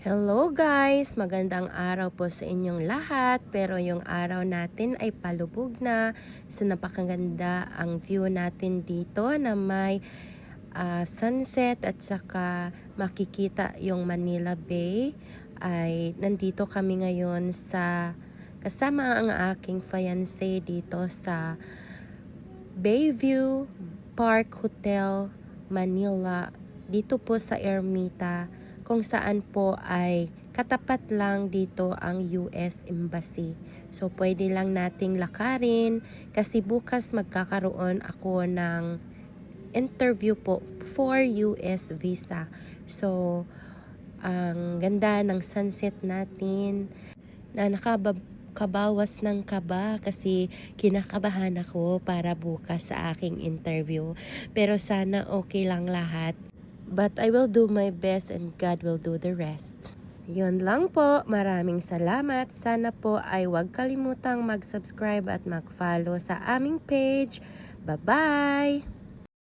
Hello guys! Magandang araw po sa inyong lahat. Pero yung araw natin ay palubog na. So napakaganda ang view natin dito na may sunset at saka makikita yung Manila Bay. Ay nandito kami ngayon kasama ang aking fiancé dito sa Bayview Park Hotel, Manila. Dito po sa Ermita, kung saan po ay katapat lang dito ang US Embassy. So pwede lang nating lakarin kasi bukas magkakaroon ako ng interview po for US visa. So ang ganda ng sunset natin na kabawas ng kaba kasi kinakabahan ako para bukas sa aking interview. Pero sana okay lang lahat. But I will do my best and God will do the rest. Yun lang po. Maraming salamat. Sana po ay huwag kalimutang mag-subscribe at mag-follow sa aming page. Bye-bye!